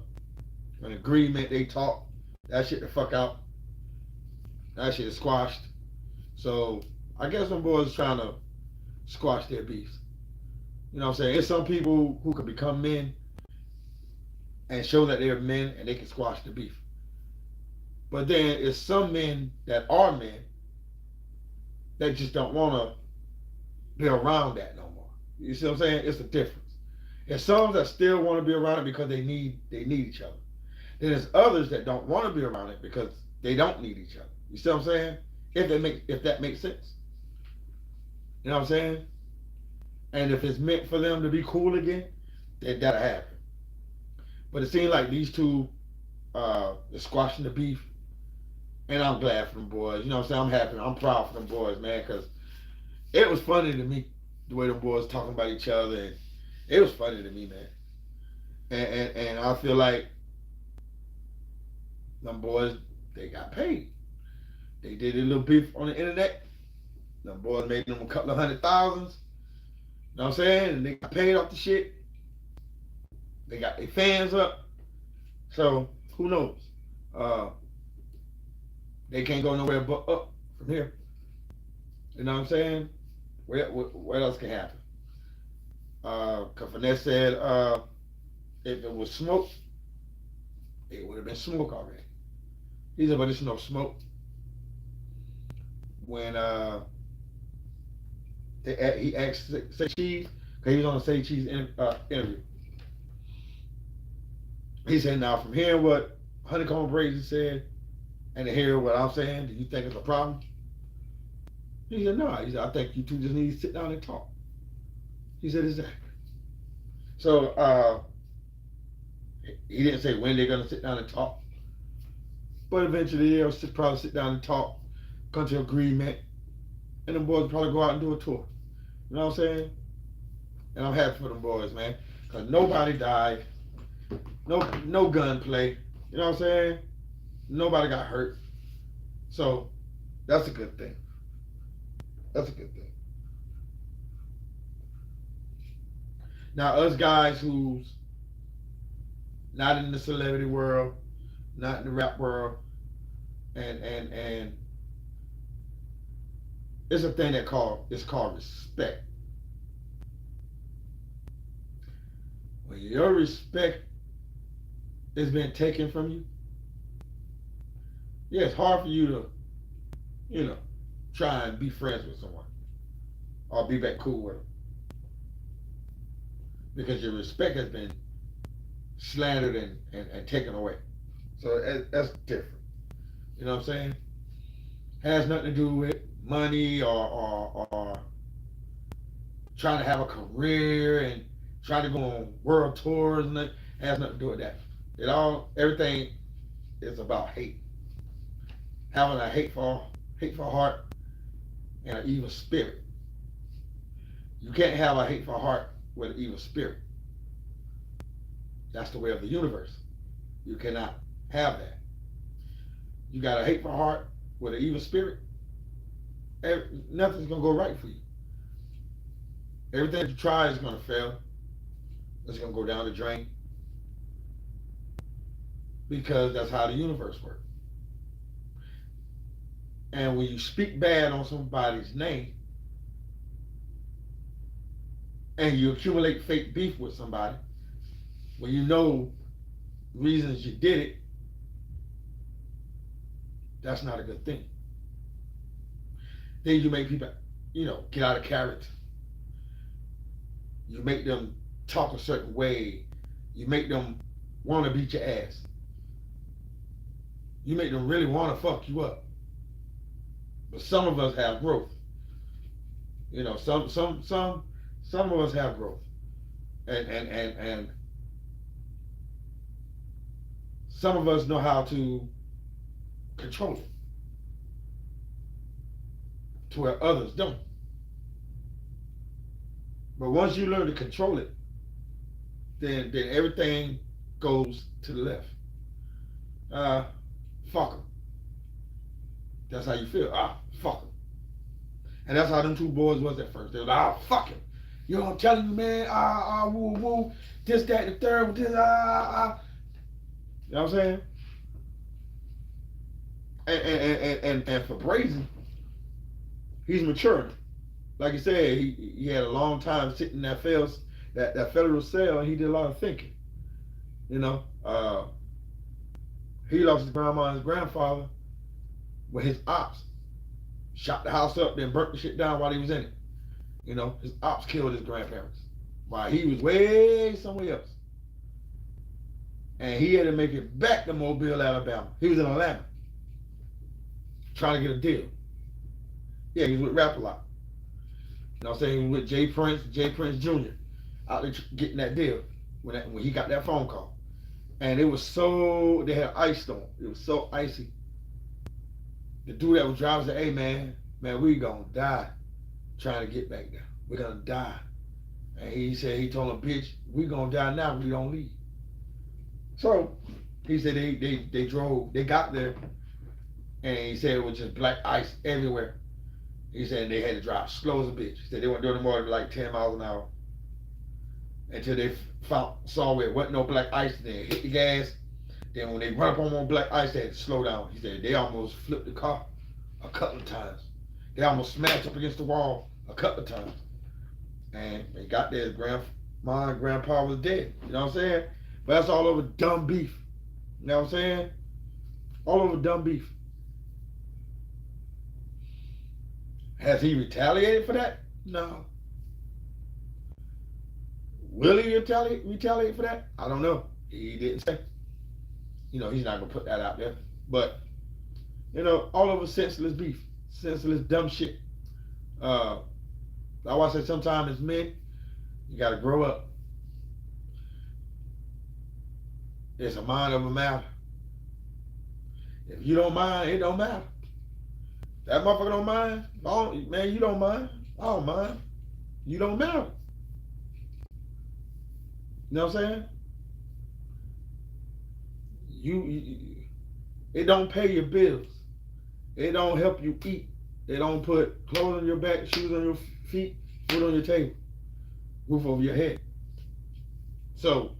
an agreement. They talked that shit the fuck out. That shit is squashed. So I guess them boys trying to squash their beefs. You know what I'm saying? It's some people who can become men and show that they're men and they can squash the beef. But then it's some men that are men that just don't want to be around that no more. You see what I'm saying? It's a difference. There's some that still want to be around it because they need each other. Then there's others that don't want to be around it because they don't need each other. You see what I'm saying? If that makes sense. You know what I'm saying? And if it's meant for them to be cool again, then that'll happen. But it seems like these two are squashing the beef. And I'm glad for them boys. You know what I'm saying? I'm happy. I'm proud for them boys, man, because it was funny to me the way them boys talking about each other. And it was funny to me, man. And I feel like them boys, they got paid. They did a little beef on the internet. Them boys made them a couple of $100,000. You know what I'm saying? And they got paid off the shit. They got their fans up. So who knows? They can't go nowhere but up from here. You know what I'm saying? What else can happen? Cause Finesse said if it was smoke, it would have been smoke already. He said, but there's no smoke. When he asked say cheese, cause He was on the Say Cheese interview. He said, now from hearing what Honeycomb Brazy said and to hear what I'm saying, do you think it's a problem? He said, no. He said, I think you two just need to sit down and talk. He said, exactly. So he didn't say when they're going to sit down and talk. But eventually they'll probably sit down and talk, come to agreement, and them boys will probably go out and do a tour. You know what I'm saying? And I'm happy for them boys, man. Because nobody died. No gunplay. You know what I'm saying? Nobody got hurt. So that's a good thing. That's a good thing. Now us guys who's not in the celebrity world, not in the rap world, and it's a thing it's called respect. When your respect is being taken from you, yeah, it's hard for you to, try and be friends with someone or be back cool with them because your respect has been slandered and taken away. So that's different. You know what I'm saying? Has nothing to do with money or trying to have a career and trying to go on world tours, and that has nothing to do with that. Everything is about hate. Having a hateful heart and an evil spirit. You can't have a hateful heart with an evil spirit. That's the way of the universe. You cannot have that. You got a hateful heart with an evil spirit, nothing's going to go right for you. Everything you try is going to fail. It's going to go down the drain. Because that's how the universe works. And when you speak bad on somebody's name, and you accumulate fake beef with somebody, when you know reasons you did it, that's not a good thing. Then you make people, get out of character. You make them talk a certain way. You make them want to beat your ass. You make them really want to fuck you up. But some of us have growth. Some of us have growth. And some of us know how to control it to where others don't. But once you learn to control it, then everything goes to the left. Fuck them. That's how you feel. Fuck them. And that's how them two boys was at first. They was fuck him. You know what I'm telling you, man? Woo, woo. This, that, and the third. This, You know what I'm saying? And for Brazy, he's maturing. Like you said, he had a long time sitting in that federal cell, and he did a lot of thinking. He lost his grandma and his grandfather with his ops. Shot the house up, then burnt the shit down while he was in it. His ops killed his grandparents while he was way somewhere else. And he had to make it back to Mobile, Alabama. He was in Atlanta trying to get a deal. Yeah, he was with Rap-A-Lot. You know what I'm saying? He was with Jay Prince Jr. out there getting that deal when he got that phone call. And it was they had ice storm. It was so icy. The dude that was driving said, hey man, we gonna die trying to get back there. We're gonna die. And he told him, bitch, we gonna die now if we don't leave. So he said they drove, they got there, and he said it was just black ice everywhere. He said they had to drive slow as a bitch. He said they went doing more than like 10 miles an hour until they saw where there wasn't no black ice. They hit the gas. Then when they run up on more black ice, they had to slow down. He said they almost flipped the car a couple of times. They almost smashed up against the wall a couple of times. And they got there, grandma and grandpa was dead. You know what I'm saying? But that's all over dumb beef. You know what I'm saying? All over dumb beef. Has he retaliated for that? No. Will he retaliate for that? I don't know. He didn't say. He's not gonna put that out there. But all of a senseless beef, senseless dumb shit. Uh, I want to say sometimes as men, you gotta grow up. It's a mind over matter. If you don't mind, it don't matter. That motherfucker don't mind. Oh, man, you don't mind. I don't mind. You don't matter. You know what I'm saying? You it don't pay your bills. It don't help you eat. It don't put clothes on your back, shoes on your feet, food on your table, roof over your head. So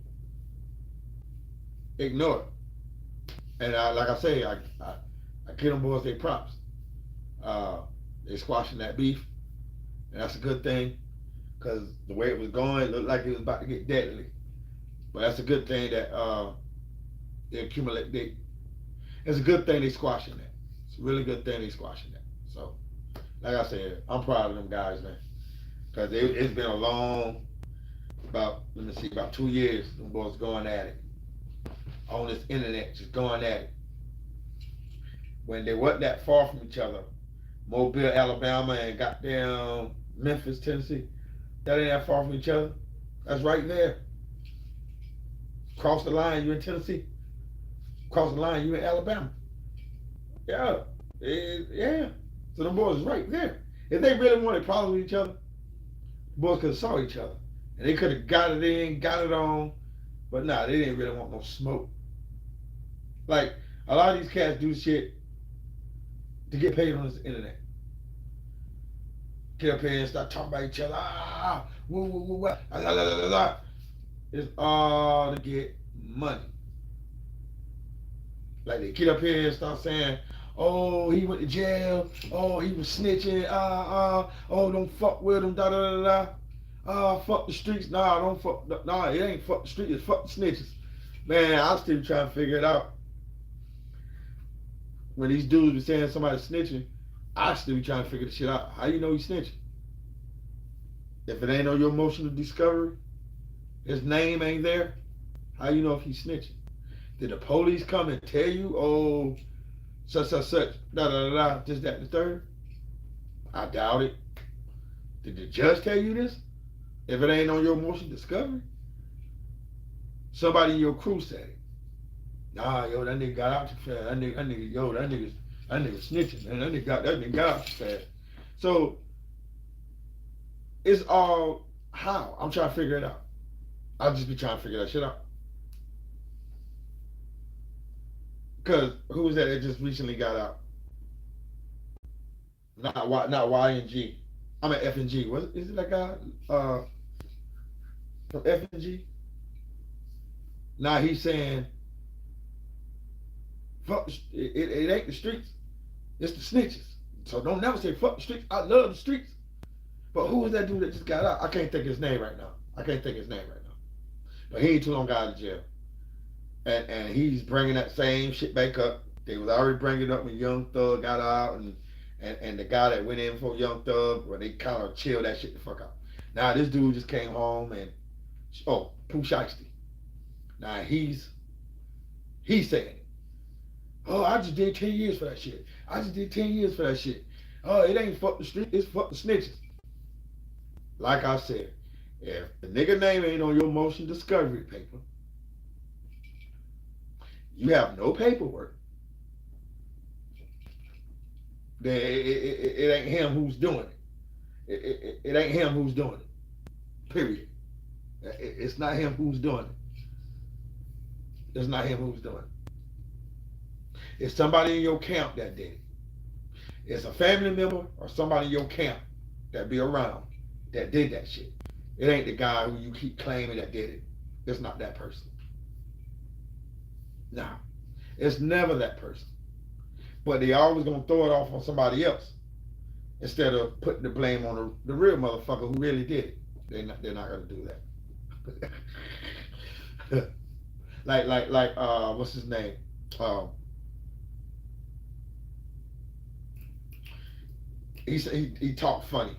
ignore it. And like I say, I give them boys their props. They squashing that beef, and that's a good thing, because the way it was going, it looked like it was about to get deadly. But that's a good thing that they accumulate. It's a good thing they squashing that. It's a really good thing they squashing that. So, like I said, I'm proud of them guys, man, because it's been a long, about 2 years. Them boys going at it on this internet, just going at it. When they wasn't that far from each other, Mobile, Alabama, and goddamn Memphis, Tennessee, that ain't that far from each other. That's right there. Cross the line, you in Tennessee. Cross the line, you in Alabama. Yeah, yeah. So the boys is right there. If they really wanted problems with each other, the boys could have saw each other, and they could have got it in, got it on. But nah, they didn't really want no smoke. Like, a lot of these cats do shit to get paid on this internet. Get up here and start talking about each other. Woo, woo, woo, woo, la, la, la, la, la. It's all to get money. Like, they get up here and start saying, oh, he went to jail. Oh, he was snitching. Oh, don't fuck with him. Da da da da. Fuck the streets. Nah, don't fuck. Nah, it ain't fuck the streets. It's fuck the snitches. Man, I'm still trying to figure it out. When these dudes be saying somebody's snitching, I still be trying to figure the shit out. How you know he's snitching? If it ain't on your motion of discovery, his name ain't there, how you know if he's snitching? Did the police come and tell you, oh, such, da da da da, this, that, and the third? I doubt it. Did the judge tell you this? If it ain't on your motion of discovery? Somebody in your crew said it. Nah, yo, that nigga got out too fast. That nigga snitching, man. That nigga got out too fast. So it's all how. I'm trying to figure it out. I'll just be trying to figure that shit out. Cause who was that just recently got out? Not Y and G. I'm at F and G. Is it that guy? From F and G? Now he's saying, fuck, it ain't the streets, it's the snitches. So don't never say fuck the streets. I love the streets. But who was that dude that just got out? I can't think of his name right now. But he ain't too long got out of jail. And he's bringing that same shit back up. They was already bringing it up when Young Thug got out, and the guy that went in for Young Thug, where they kind of chilled that shit the fuck out. Now this dude just came home and, Pooh Shiesty. Now he's saying it. Oh, I just did 10 years for that shit. Oh, it ain't fuck the street, it's fuck the snitches. Like I said, if the nigga name ain't on your motion discovery paper, you have no paperwork, then it ain't him who's doing it. It ain't him who's doing it. Period. It's not him who's doing it. It's somebody in your camp that did it. It's a family member or somebody in your camp that be around that did that shit. It ain't the guy who you keep claiming that did it. It's not that person. No. It's never that person. But they always gonna throw it off on somebody else instead of putting the blame on the real motherfucker who really did it. They're not gonna do that. like what's his name? He talked funny.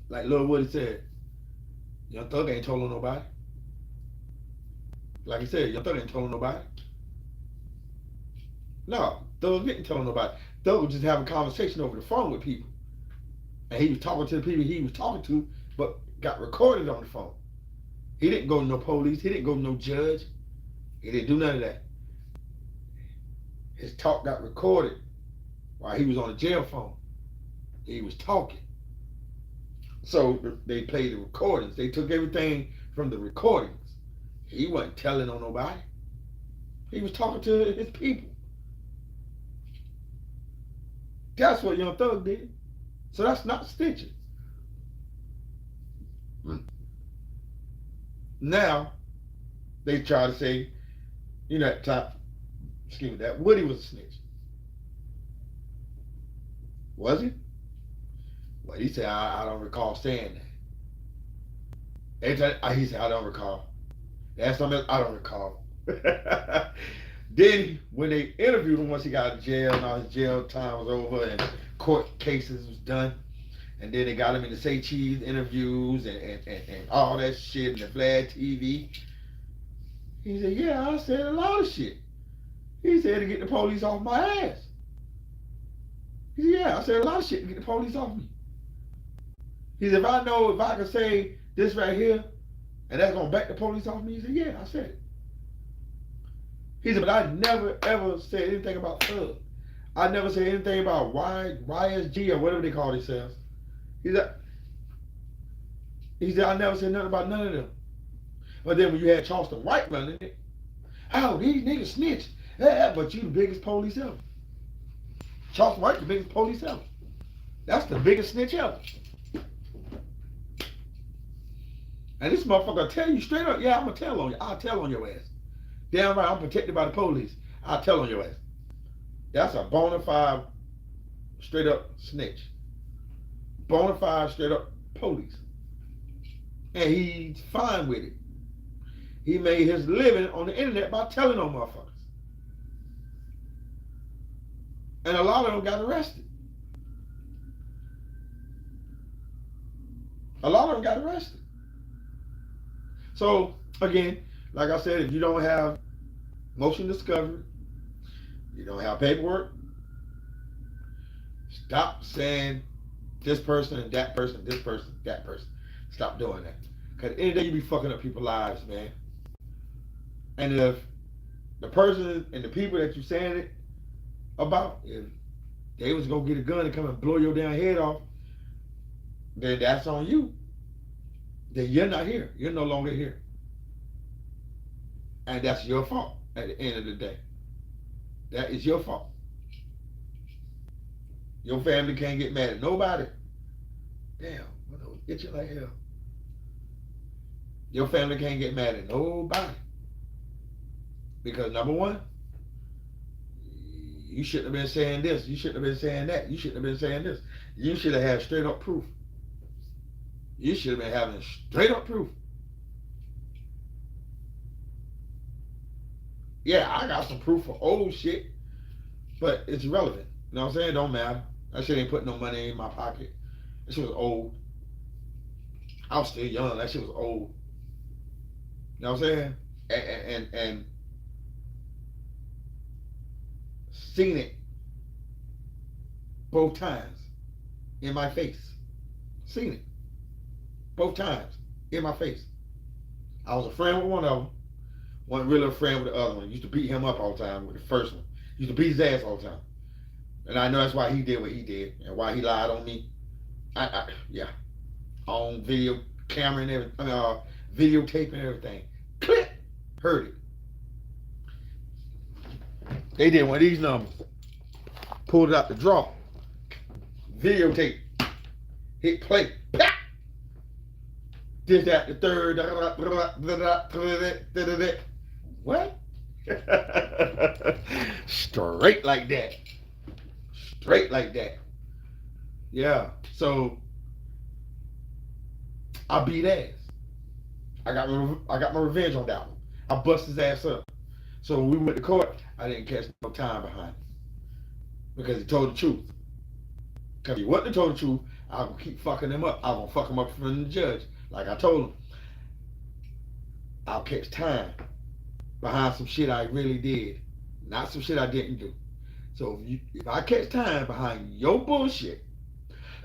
Like Lil Woody said, Young Thug ain't told on nobody. Like I said, Young Thug ain't told on nobody. No, Thug didn't tell on nobody. Thug was just having a conversation over the phone with people. And he was talking to the people he was talking to, but got recorded on the phone. He didn't go to no police. He didn't go to no judge. He didn't do none of that. His talk got recorded while he was on the jail phone. He was talking. So they played the recordings. They took everything from the recordings. He wasn't telling on nobody. He was talking to his people. That's what Young Thug did. So that's not snitching. Now, they try to say, you know, that Woody was a snitch. Was he? Well, he said, I don't recall saying that. He said, I don't recall. That's something else, I don't recall. Then, when they interviewed him once he got out of jail and all his jail time was over and court cases was done, and then they got him in the Say Cheese interviews and all that shit and the Vlad TV. He said, yeah, I said a lot of shit. He said to get the police off my ass. He said, yeah, I said a lot of shit to get the police off me. He said, if I can say this right here, and that's going to back the police off me, he said, yeah, I said it. He said, but I never ever said anything about Thug. I never said anything about YSG or whatever they call themselves. He said, I never said nothing about none of them. But then when you had Charleston White running it, oh, these niggas snitch. Yeah, but you the biggest police ever. Charleston White the biggest police ever. That's the biggest snitch ever. And this motherfucker tell you straight up, yeah, I'm gonna tell on you. I'll tell on your ass. Damn right, I'm protected by the police. I'll tell on your ass. That's a bona fide, straight up snitch. Bona fide, straight up police. And he's fine with it. He made his living on the internet by telling on motherfuckers. And a lot of them got arrested. A lot of them got arrested. So, again, like I said, if you don't have motion discovery, you don't have paperwork, stop saying this person and that person, this person, that person. Stop doing that. Because at the end of the day, you be fucking up people's lives, man. And if the person and the people that you're saying it about, if they was going to get a gun and come and blow your damn head off, then that's on you. Then you're not here. You're no longer here. And that's your fault at the end of the day. That is your fault. Your family can't get mad at nobody. Damn, what those itchy like hell. Your family can't get mad at nobody. Because number one, you shouldn't have been saying this. You shouldn't have been saying that. You shouldn't have been saying this. You should have had straight up proof. You should have been having straight up proof. Yeah, I got some proof for old shit, but it's irrelevant. You know what I'm saying? It don't matter. That shit ain't putting no money in my pocket. That shit was old. I was still young. That shit was old. You know what I'm saying? And seen it both times in my face. Seen it both times in my face. I was a friend with one of them. Wasn't really a friend with the other one. Used to beat him up all the time with the first one. Used to beat his ass all the time. And I know that's why he did what he did and why he lied on me. Yeah. On video camera and everything. Videotape and everything. Click. Heard it. They did one of these numbers. Pulled it out the drawer. Videotape. Hit play. Pah! Did that the third. What? Straight like that. Straight like that. Yeah. So I beat ass. I got my revenge on that one. I bust his ass up. So when we went to court, I didn't catch no time behind him. Because he told the truth. Because if he wasn't told the truth, I was gonna keep fucking him up. I was gonna fuck him up in front of the judge. Like I told him. I'll catch time behind some shit I really did, not some shit I didn't do. So if I catch time behind your bullshit,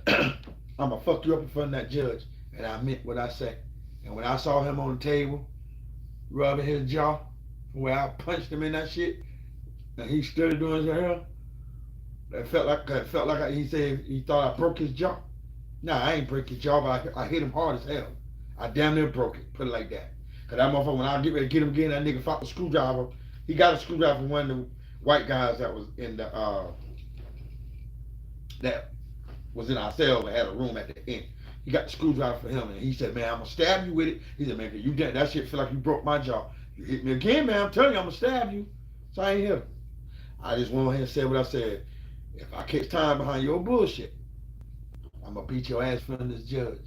I'm gonna fuck you up in front of that judge. And I meant what I said. And when I saw him on the table, rubbing his jaw, where I punched him in that shit, and he still doing his hair, that felt like he said he thought I broke his jaw. Nah, I ain't break his jaw, but I hit him hard as hell. I damn near broke it. Put it like that. Cause that motherfucker, when I get ready to get him again, that nigga fought the screwdriver. He got a screwdriver from one of the white guys that was in the that was in our cell and had a room at the end. He got the screwdriver for him, and he said, "Man, I'm gonna stab you with it." He said, "Man, you did that shit feel like you broke my jaw. You hit me again, man. I'm telling you, I'm gonna stab you." So I ain't hit him. I just went ahead and said what I said. If I catch time behind your bullshit, I'm gonna beat your ass in front of this judge.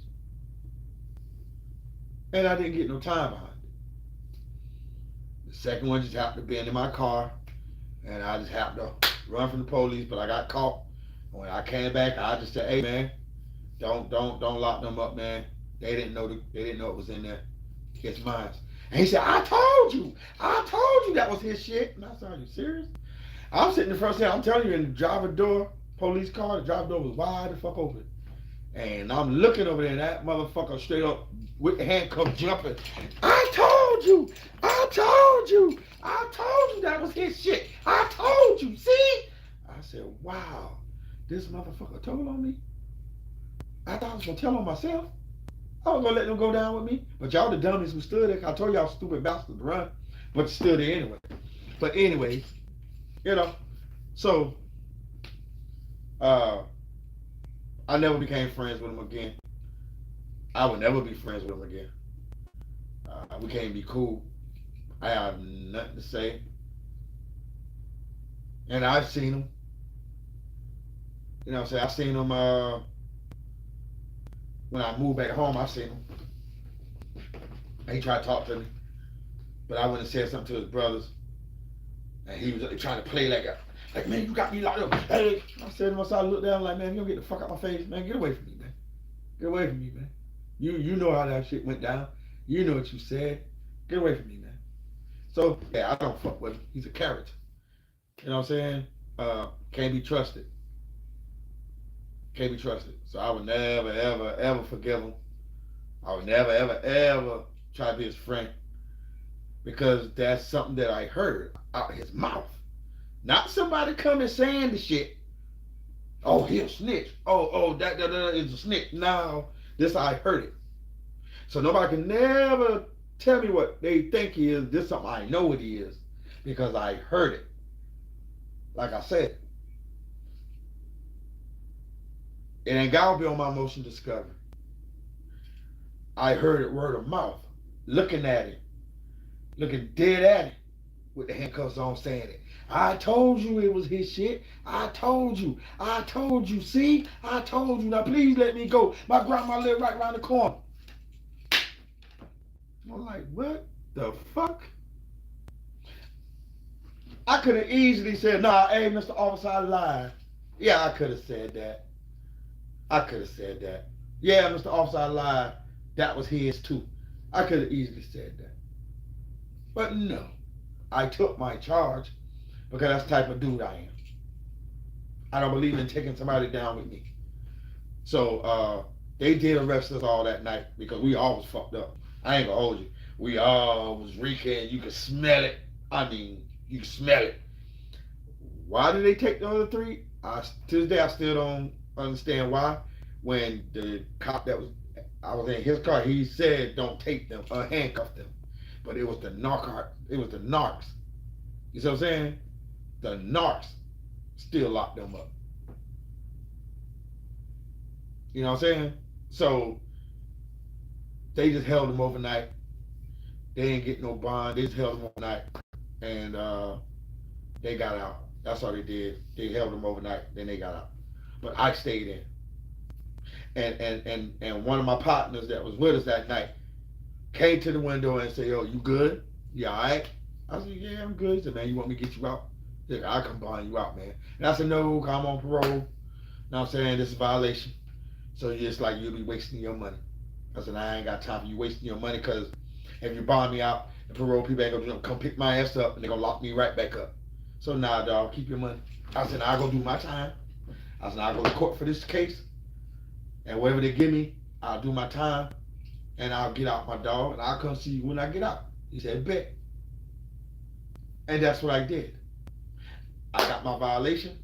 And I didn't get no time behind it. The second one just happened to be in my car, and I just happened to run from the police, but I got caught. When I came back, I just said, "Hey, man, don't lock them up, man. They didn't know it was in there. It's mine." And he said, I told you that was his shit." And I said, "Are you serious?" I'm sitting in the front seat. I'm telling you, in the driver door, police car, the driver door was wide the fuck open. And I'm looking over there, and that motherfucker straight up with the handcuff jumping. I told you that was his shit. I told you, see? I said, wow, this motherfucker told on me. I thought I was gonna tell on myself. I was gonna let them go down with me. But y'all the dummies who stood there, I told y'all stupid bastards to run, but you stood there anyway. But anyways, so I never became friends with him again. I would never be friends with him again. We can't be cool. I have nothing to say. And I've seen him. You know what I'm saying? I've seen him when I moved back home. I seen him. And he tried to talk to me. But I went and said something to his brothers. And he was trying to play like, "Man, you got me locked up." Hey, I said to myself, I looked down like, "Man, you don't get the fuck out my face, man. Get away from me, man. Get away from me, man. You know how that shit went down. You know what you said. Get away from me, man." So, yeah, I don't fuck with him. He's a character. You know what I'm saying? Can't be trusted. Can't be trusted. So I would never, ever, ever forgive him. I would never, ever, ever try to be his friend. Because that's something that I heard out his mouth. Not somebody coming saying the shit. "Oh, he a snitch. Oh, that is a snitch." No, this I heard it. So nobody can never tell me what they think he is. This is something I know what he is. Because I heard it. Like I said. It ain't gotta be on my motion discovery. I heard it word of mouth. Looking at it. Looking dead at it. With the handcuffs on saying it. "I told you it was his shit. I told you. See? I told you. Now please let me go. My grandma live right around the corner." I'm like, what the fuck? I could have easily said, "Nah, hey, Mr. Officer, I lied." Yeah, I could have said that. "Yeah, Mr. Officer, I lied. That was his too." I could have easily said that. But no. I took my charge because that's the type of dude I am. I don't believe in taking somebody down with me. So they did arrest us all that night because we all was fucked up. I ain't gonna hold you. We all was reeking. You could smell it. I mean, you could smell it. Why did they take the other three? To this day, I still don't understand why. When the cop I was in his car, he said, "Don't take them or handcuff them." But it was the narcs. You see what I'm saying? The narcs still locked them up. You know what I'm saying? So they just held them overnight. They didn't get no bond. They just held them overnight. And they got out. That's all they did. They held them overnight, then they got out. But I stayed in. And one of my partners that was with us that night came to the window and said, "Yo, you good? You all right?" I said, "Yeah, I'm good." He said, "Man, you want me to get you out?" He said, "I can bond you out, man." And I said, "No, I'm on parole. You know what I'm saying? This is a violation. So it's like you'll be wasting your money." I said, "I ain't got time for you wasting your money because If you bond me out, the parole people ain't gonna come pick my ass up and they're gonna lock me right back up. So nah, dog, keep your money. I said, I'll go do my time. I said, I'll go to court for this case. And whatever they give me, I'll do my time. And I'll get out, my dog, and I'll come see you when I get out. He said, bet. And that's what I did. I got my violation.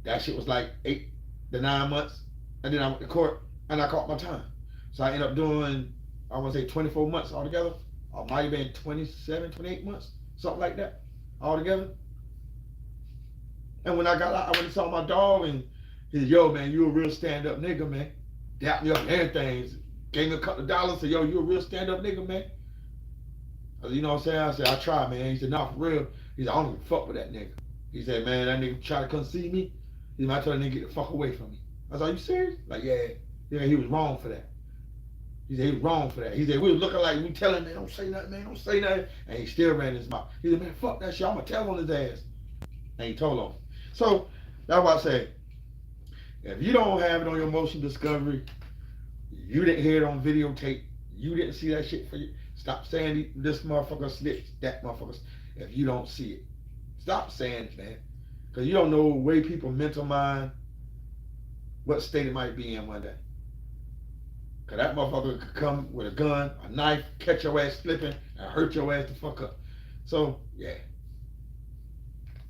That shit was like 8 to 9 months. And then I went to court and I caught my time. So I ended up doing, I want to say 24 months altogether. Or might have been 27, 28 months, something like that, altogether. And when I got out, I went and saw my dog and he said, yo, man, you a real stand-up nigga, man. Dapped me up and everything. Gave me a couple of dollars, said, yo, you a real stand-up nigga, man. I said, you know what I'm saying? I said, I try, man. He said, nah, for real. He said, I don't even fuck with that nigga. He said, man, that nigga try to come see me. He said, I told that nigga get the fuck away from me. I was like, are you serious? Like, yeah. Yeah, he was wrong for that. He said, he was wrong for that. He said, we was looking like, we telling him, don't say nothing, man, don't say nothing. And he still ran his mouth. He said, man, fuck that shit. I'm going to tell on his ass. And he told on him. So, that's why I said, if you don't have it on your motion discovery, you didn't hear it on videotape, you didn't see that shit for you, stop saying this motherfucker slips, that motherfucker, if you don't see it. Stop saying it, man. Because you don't know the way people mental mind, what state it might be in one day. Because that motherfucker could come with a gun, a knife, catch your ass slipping, and hurt your ass the fuck up. So, yeah.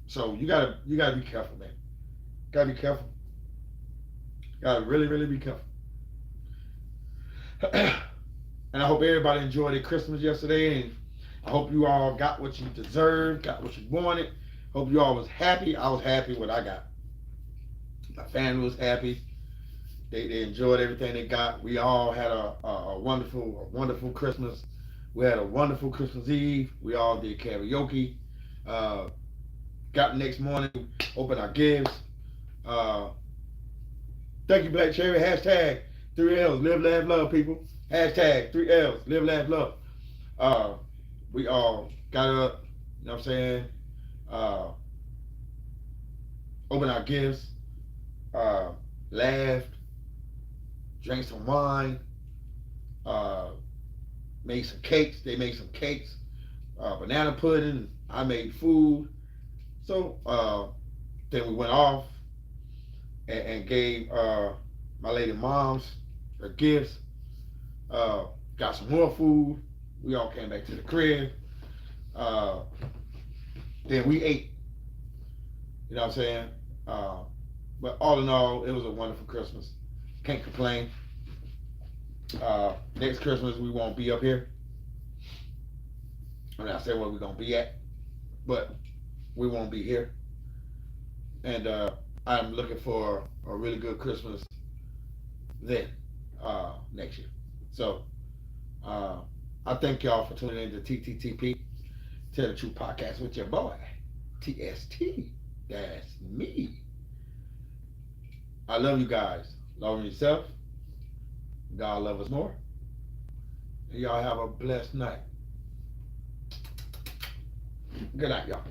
So, you gotta be careful, man. Gotta be careful. Gotta really, really be careful. And I hope everybody enjoyed their Christmas yesterday, and I hope you all got what you deserved, got what you wanted. Hope you all was happy. I was happy with what I got. My family was happy. They enjoyed everything they got. We all had a wonderful Christmas. We had a wonderful Christmas Eve. We all did karaoke. Got the next morning, opened our gifts. Thank you, Black Cherry. Hashtag 3Ls, live, laugh, love, people. Hashtag 3Ls, live, laugh, love. We all got up, you know what I'm saying? Opened our gifts, laughed, drank some wine, made some cakes. They made some cakes, banana pudding. I made food. So then we went off and gave my lady moms her gifts. Got some more food. We all came back to the crib. Then we ate. You know what I'm saying? But all in all, it was a wonderful Christmas. Can't complain. Next Christmas we won't be up here. I'm not saying where we're gonna be at, but we won't be here. And I'm looking for a really good Christmas then, next year. So I thank y'all for tuning in to TTTP, Tell the Truth Podcast with your boy, TST. That's me. I love you guys. Love yourself. God love us more. And y'all have a blessed night. Good night, y'all.